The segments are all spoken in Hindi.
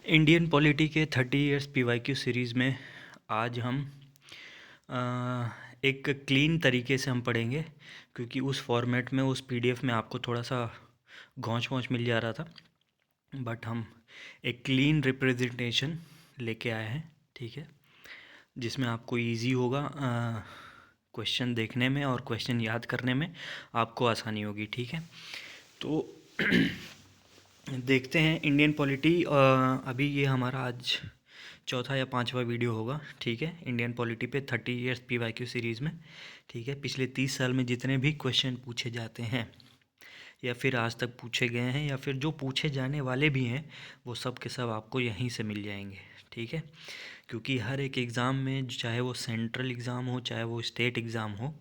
इंडियन पॉलिटी के 30 इयर्स पीवाईक्यू सीरीज़ में आज हम अ, एक क्लीन तरीके से हम पढ़ेंगे, क्योंकि उस फॉर्मेट में उस पीडीएफ में आपको थोड़ा सा घौंच पौंच मिल जा रहा था। बट हम एक क्लीन रिप्रेजेंटेशन लेके आए हैं, ठीक है, जिसमें आपको इजी होगा क्वेश्चन देखने में और क्वेश्चन याद करने में आपको आसानी होगी, ठीक है। तो देखते हैं इंडियन पॉलिटी। अभी ये हमारा आज चौथा या पांचवा वीडियो होगा, ठीक है, इंडियन पॉलिटी पे 30 इयर्स पीवाईक्यू सीरीज़ में, ठीक है। पिछले 30 साल में जितने भी क्वेश्चन पूछे जाते हैं या फिर आज तक पूछे गए हैं या फिर जो पूछे जाने वाले भी हैं, वो सब के सब आपको यहीं से मिल जाएंगे, ठीक है। क्योंकि हर एक एग्ज़ाम में, चाहे वो सेंट्रल एग्ज़ाम हो चाहे वो स्टेट एग्ज़ाम हो,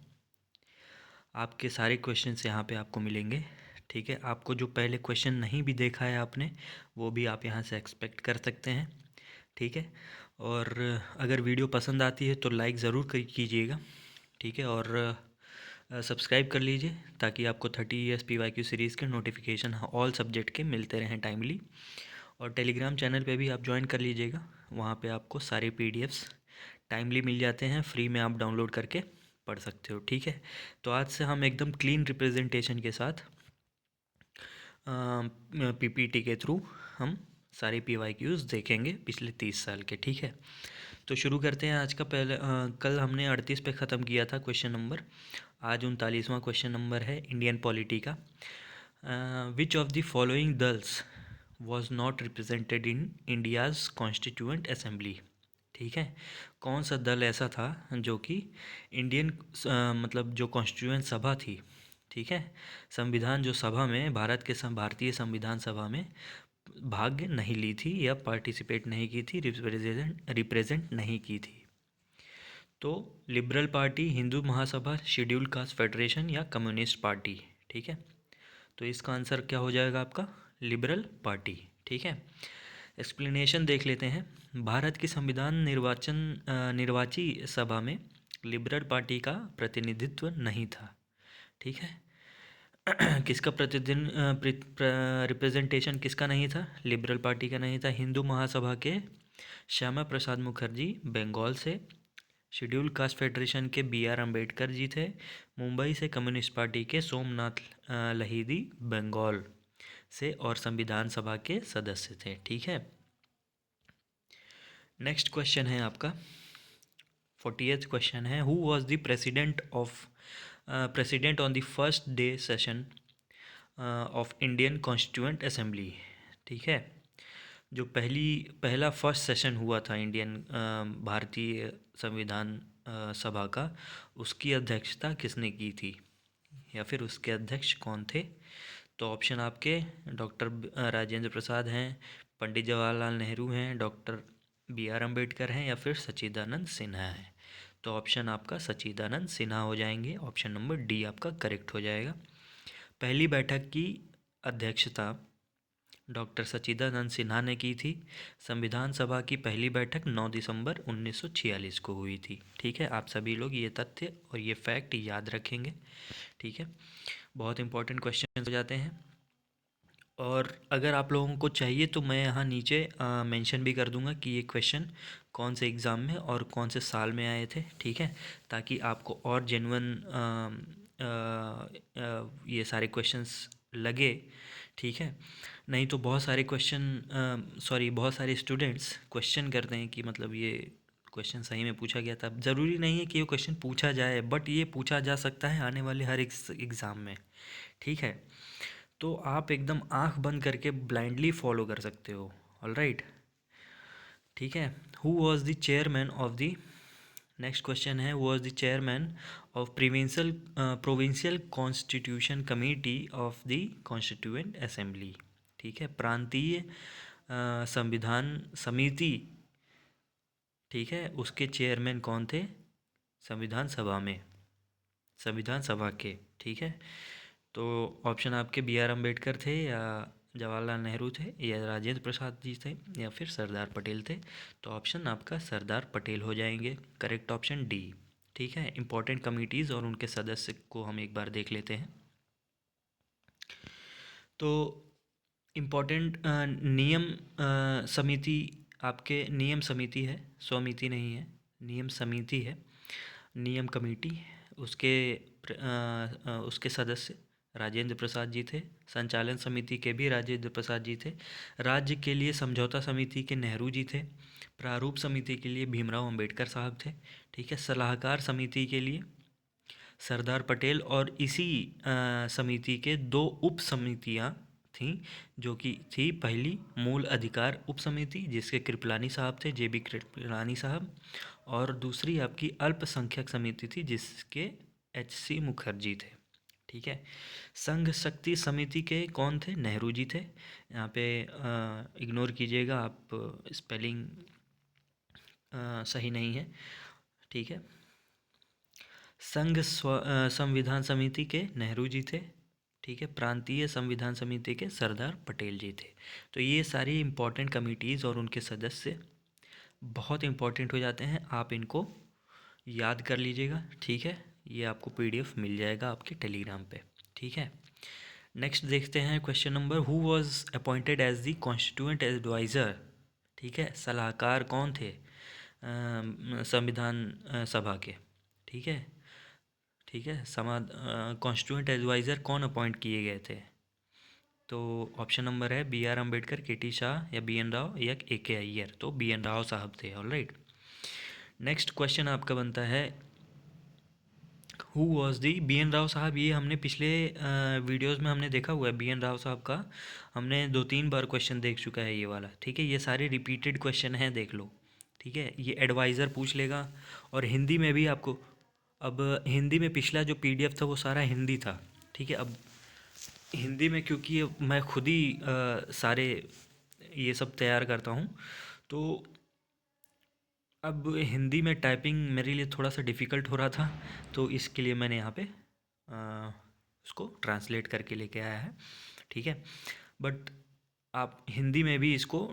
आपके सारे क्वेश्चंस यहाँ पे आपको मिलेंगे, ठीक है। आपको जो पहले क्वेश्चन नहीं भी देखा है आपने, वो भी आप यहाँ से एक्सपेक्ट कर सकते हैं, ठीक है। और अगर वीडियो पसंद आती है तो लाइक ज़रूर कीजिएगा, ठीक है। और सब्सक्राइब कर लीजिए ताकि आपको 30 इयर्स पीवाईक्यू सीरीज़ के नोटिफिकेशन ऑल सब्जेक्ट के मिलते रहें टाइमली। और टेलीग्राम चैनल पे भी आप ज्वाइन कर लीजिएगा, वहाँ पे आपको सारे पीडीएफ्स टाइमली मिल जाते हैं, फ्री में आप डाउनलोड करके पढ़ सकते हो, ठीक है। तो आज से हम एकदम क्लीन रिप्रेजेंटेशन के साथ पीपीटी के थ्रू हम सारे पीवाईक्यूज़ देखेंगे पिछले 30 साल के, ठीक है। तो शुरू करते हैं आज का। कल हमने 38 पे ख़त्म किया था क्वेश्चन नंबर। आज 39वां क्वेश्चन नंबर है इंडियन पॉलिटी का। विच ऑफ द फॉलोइंग दल्स was not represented in India's constituent assembly, ठीक है। कौन सा दल ऐसा था जो कि इंडियन मतलब जो कॉन्स्टिट्यूएंट सभा थी, ठीक है, संविधान जो सभा में, भारत के भारतीय संविधान सभा में भाग नहीं ली थी या पार्टिसिपेट नहीं की थी, रिप्रेजेंट नहीं की थी। तो liberal party, Hindu Mahasabha, scheduled caste federation या कम्युनिस्ट पार्टी, ठीक है। तो इसका आंसर क्या हो जाएगा आपका? लिबरल पार्टी, ठीक है। एक्सप्लेनेशन देख लेते हैं। भारत की संविधान निर्वाची सभा में लिबरल पार्टी का प्रतिनिधित्व नहीं था, ठीक है। किसका रिप्रेजेंटेशन किसका नहीं था? लिबरल पार्टी का नहीं था। हिंदू महासभा के श्यामा प्रसाद मुखर्जी बंगाल से, शेड्यूल कास्ट फेडरेशन के B.R. अम्बेडकर जी थे, मुंबई से कम्युनिस्ट पार्टी के सोमनाथ लहिदी बंगाल से, और संविधान सभा के सदस्य थे, ठीक है। नेक्स्ट क्वेश्चन है आपका 40th क्वेश्चन है, who was the president on the first day session of Indian constituent assembly, ठीक है। जो पहला फर्स्ट सेशन हुआ था इंडियन भारतीय संविधान सभा का, उसकी अध्यक्षता किसने की थी या फिर उसके अध्यक्ष कौन थे? तो ऑप्शन आपके डॉक्टर राजेंद्र प्रसाद हैं, पंडित जवाहरलाल नेहरू हैं, डॉक्टर B.R. अम्बेडकर हैं या फिर सच्चिदानंद सिन्हा हैं। तो ऑप्शन आपका सच्चिदानंद सिन्हा हो जाएंगे, ऑप्शन नंबर डी आपका करेक्ट हो जाएगा। पहली बैठक की अध्यक्षता डॉक्टर सच्चिदानंद सिन्हा ने की थी। संविधान सभा की पहली बैठक 9 दिसंबर 1946 को हुई थी, ठीक है। आप सभी लोग ये तथ्य और ये फैक्ट याद रखेंगे, ठीक है। बहुत इंपॉर्टेंट क्वेश्चन हो जाते हैं। और अगर आप लोगों को चाहिए तो मैं यहाँ नीचे मेंशन भी कर दूंगा कि ये क्वेश्चन कौन से एग्ज़ाम में और कौन से साल में आए थे, ठीक है, ताकि आपको और जेन्युइन ये सारे क्वेश्चंस लगे, ठीक है। नहीं तो बहुत सारे बहुत सारे स्टूडेंट्स क्वेश्चन करते हैं कि मतलब ये क्वेश्चन सही में पूछा गया था। ज़रूरी नहीं है कि ये क्वेश्चन पूछा जाए, बट ये पूछा जा सकता है आने वाले हर एक एग्ज़ाम में, ठीक है। तो आप एकदम आंख बंद करके ब्लाइंडली फॉलो कर सकते हो, ऑल राइट, ठीक है। Who was the chairman of the, next question है, was the chairman of provincial constitution committee of the constituent assembly, ठीक है, प्रांतीय संविधान समिति, ठीक है, उसके चेयरमैन कौन थे संविधान सभा में, संविधान सभा के, ठीक है। तो ऑप्शन आपके B.R. अम्बेडकर थे या जवाहरलाल नेहरू थे या राजेंद्र प्रसाद जी थे या फिर सरदार पटेल थे। तो ऑप्शन आपका सरदार पटेल हो जाएंगे, करेक्ट ऑप्शन डी, ठीक है। इंपॉर्टेंट कमिटीज़ और उनके सदस्य को हम एक बार देख लेते हैं। तो इम्पोर्टेंट नियम समिति, आपके नियम समिति है, समिति नहीं है, नियम समिति है, नियम कमेटी। उसके उसके सदस्य राजेंद्र प्रसाद जी थे। संचालन समिति के भी राजेंद्र प्रसाद जी थे। राज्य के लिए समझौता समिति के नेहरू जी थे। प्रारूप समिति के लिए भीमराव अंबेडकर साहब थे। ठीक है। सलाहकार समिति के लिए सरदार पटेल, और इसी समिति के दो उप समितियाँ थीं, जो कि थी पहली मूल अधिकार उप समिति, जिसके कृपलानी साहब थे, जे बी कृपलानी साहब, और दूसरी आपकी अल्पसंख्यक समिति थी, जिसके एच सी मुखर्जी थे। ठीक है। संघ शक्ति समिति के कौन थे? नेहरू जी थे। यहाँ पे इग्नोर कीजिएगा, आप स्पेलिंग सही नहीं है। ठीक है। संविधान समिति के नेहरू जी थे। ठीक है। प्रांतीय संविधान समिति के सरदार पटेल जी थे। तो ये सारी इम्पोर्टेंट कमिटीज़ और उनके सदस्य बहुत इम्पोर्टेंट हो जाते हैं, आप इनको याद कर लीजिएगा। ठीक है। ये आपको पीडीएफ मिल जाएगा आपके टेलीग्राम पे। ठीक है। नेक्स्ट देखते हैं question number, who was appointed as the constituent adviser. ठीक है। सलाहकार कौन थे संविधान सभा के? ठीक है। ठीक है। कॉन्स्टिट्यूएंट एडवाइज़र कौन अपॉइंट किए गए थे? तो ऑप्शन नंबर है बी आर अम्बेडकर, के टी शाह, या बी एन राव, या ए के अय्यर। तो बी एन राव साहब थे। ऑलराइट। नेक्स्ट क्वेश्चन आपका बनता है, who was the B N Rao साहब। ये हमने पिछले वीडियोस में हमने देखा हुआ है बी एन राव साहब का, हमने 2-3 बार क्वेश्चन देख चुका है ये वाला। ठीक है। ये सारे रिपीटेड क्वेश्चन हैं, देख लो। ठीक है। ये एडवाइज़र पूछ लेगा, और हिंदी में भी आपको, अब हिंदी में पिछला जो पीडीएफ था वो सारा हिंदी था। ठीक है। अब हिंदी में, क्योंकि मैं खुद ही सारे ये सब तैयार करता हूँ, तो अब हिंदी में टाइपिंग मेरे लिए थोड़ा सा डिफ़िकल्ट हो रहा था, तो इसके लिए मैंने यहाँ पे उसको ट्रांसलेट करके लेके आया है। ठीक है। बट आप हिंदी में भी इसको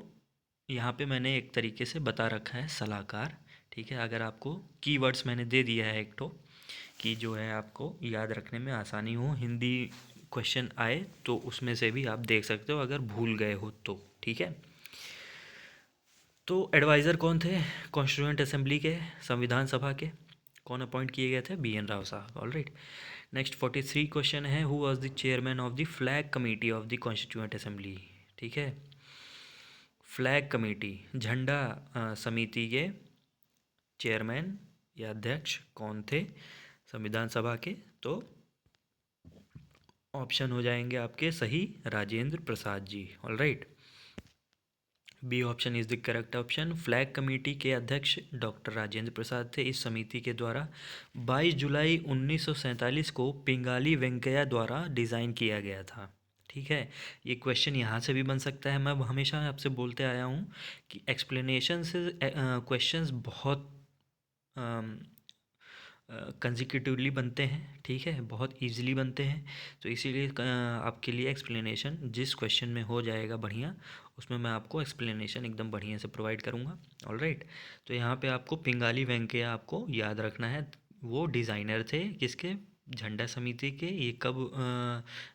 यहाँ पे मैंने एक तरीके से बता रखा है, सलाहकार। ठीक है। अगर आपको कीवर्ड्स मैंने दे दिया है एक तो, कि जो है आपको याद रखने में आसानी हो, हिंदी क्वेश्चन आए तो उसमें से भी आप देख सकते हो अगर भूल गए हो तो। ठीक है। तो एडवाइज़र कौन थे कॉन्स्टिट्यूएंट असेंबली के, संविधान सभा के? कौन अपॉइंट किए गए थे? बी एन राव साहब। ऑलराइट। नेक्स्ट 43 क्वेश्चन है, who was the chairman of the flag committee of the constituent assembly. ठीक है। फ्लैग कमेटी, झंडा समिति के चेयरमैन या अध्यक्ष कौन थे संविधान सभा के? तो ऑप्शन हो जाएंगे आपके सही, Rajendra Prasad ji. All right. B option is the correct option. Flag committee के अध्यक्ष डॉक्टर राजेंद्र प्रसाद थे। इस समिति के द्वारा 22 जुलाई 1947 को पिंगाली वेंकैया द्वारा डिज़ाइन किया गया था। ठीक है। ये क्वेश्चन यहाँ से भी बन सकता है। मैं हमेशा आपसे बोलते आया हूँ कि एक्सप्लेनेशन से क्वेश्चंस बहुत कंसेक्यूटिवली बनते हैं। ठीक है। बहुत इजीली बनते हैं, तो इसीलिए आपके लिए एक्सप्लेनेशन जिस क्वेश्चन में हो जाएगा बढ़िया, उसमें मैं आपको एक्सप्लेनेशन एकदम बढ़िया से प्रोवाइड करूँगा। ऑलराइट। तो यहाँ पे आपको पिंगाली वेंकैया आपको याद रखना है। वो डिज़ाइनर थे किसके? झंडा समिति के। ये कब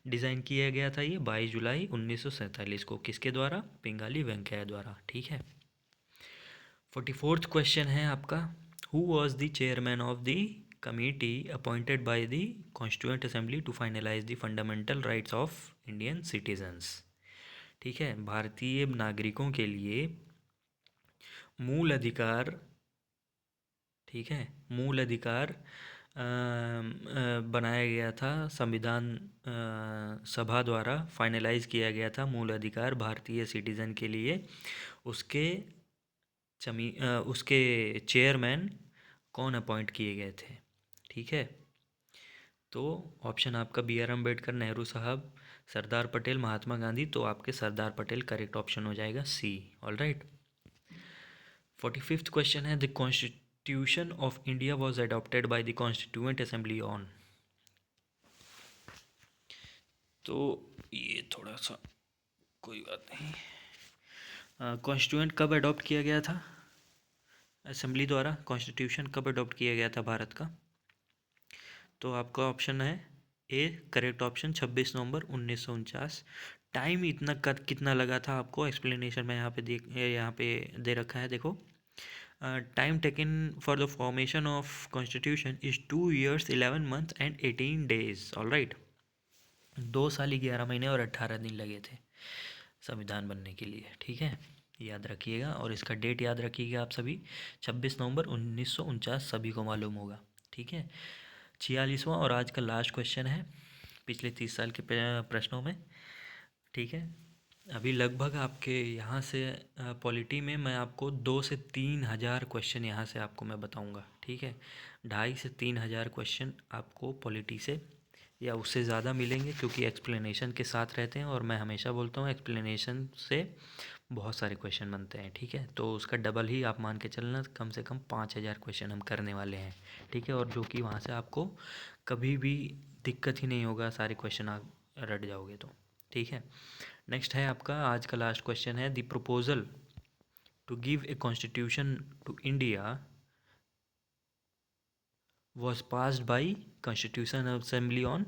डिज़ाइन किया गया था? ये 22 जुलाई 1947 को। किसके द्वारा? पिंगाली वेंकैया द्वारा। ठीक है। 44th क्वेश्चन है आपका, who was the chairman of the committee appointed by the constituent assembly to finalize the fundamental rights of Indian citizens। ठीक है। भारतीय नागरिकों के लिए मूल अधिकार, ठीक है, मूल अधिकार बनाया गया था, संविधान सभा द्वारा फाइनलाइज किया गया था मूल अधिकार भारतीय सिटीज़न के लिए। उसके उसके चेयरमैन कौन अपॉइंट किए गए थे? ठीक है। तो ऑप्शन आपका बी आर अम्बेडकर, नेहरू साहब, सरदार पटेल, महात्मा गांधी। तो आपके सरदार पटेल करेक्ट ऑप्शन हो जाएगा सी। ऑलराइट। 45th क्वेश्चन है, the constitution of India was adopted by the constituent assembly on. तो ये थोड़ा सा कोई बात नहीं। कॉन्स्टिट्यूएंट कब अडॉप्ट किया गया था असेंबली द्वारा? कॉन्स्टिट्यूशन कब अडॉप्ट किया गया था भारत का? तो आपका ऑप्शन है A correct option 26 November 1949। Time इतना कितना लगा था आपको, एक्सप्लेनेशन में यहाँ पे दे रखा है, देखो। Time taken for the formation of constitution is 2 years 11 months and 18 days, all right. 2 साल 11 महीने और 18 दिन लगे थे संविधान बनने के लिए, ठीक है, याद रखिएगा। और इसका डेट याद रखिएगा आप सभी, 26 नवंबर 1949, सभी को मालूम होगा, ठीक है। 46वां और आज का लास्ट क्वेश्चन है पिछले 30 साल के प्रश्नों में, ठीक है। अभी लगभग आपके यहाँ से पॉलिटी में मैं आपको 2 से 3 हज़ार क्वेश्चन यहाँ से आपको मैं बताऊँगा, ठीक है। 2,500 से 3,000 क्वेश्चन आपको पॉलिटी से या उससे ज़्यादा मिलेंगे, क्योंकि एक्सप्लेनेशन के साथ रहते हैं। और मैं हमेशा बोलता हूँ एक्सप्लेनेशन से बहुत सारे क्वेश्चन बनते हैं, ठीक है। तो उसका डबल ही आप मान के चलना, कम से कम 5,000 क्वेश्चन हम करने वाले हैं, ठीक है। और जो कि वहाँ से आपको कभी भी दिक्कत ही नहीं होगा, सारे क्वेश्चन आप रट जाओगे तो, ठीक है। नेक्स्ट है आपका आज का लास्ट क्वेश्चन है, the proposal to give a constitution to India was passed by constitution assembly on.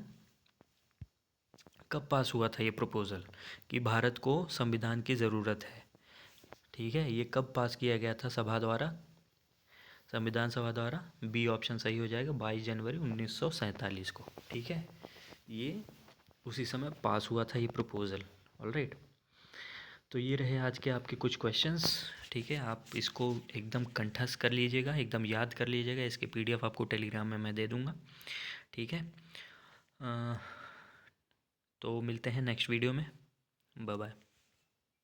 कब पास हुआ था ये प्रपोज़ल कि भारत को संविधान की ज़रूरत है, ठीक है। ये कब पास किया गया था सभा द्वारा, संविधान सभा द्वारा? बी ऑप्शन सही हो जाएगा, 22 जनवरी 1947 को, ठीक है। ये उसी समय पास हुआ था ये प्रपोज़ल, ऑलराइट। तो ये रहे आज के आपके कुछ क्वेश्चंस, ठीक है। आप इसको एकदम कंठस्थ कर लीजिएगा, एकदम याद कर लीजिएगा। इसके PDF आपको टेलीग्राम में मैं दे दूँगा, ठीक है। तो मिलते हैं नेक्स्ट वीडियो में, बाय बाय।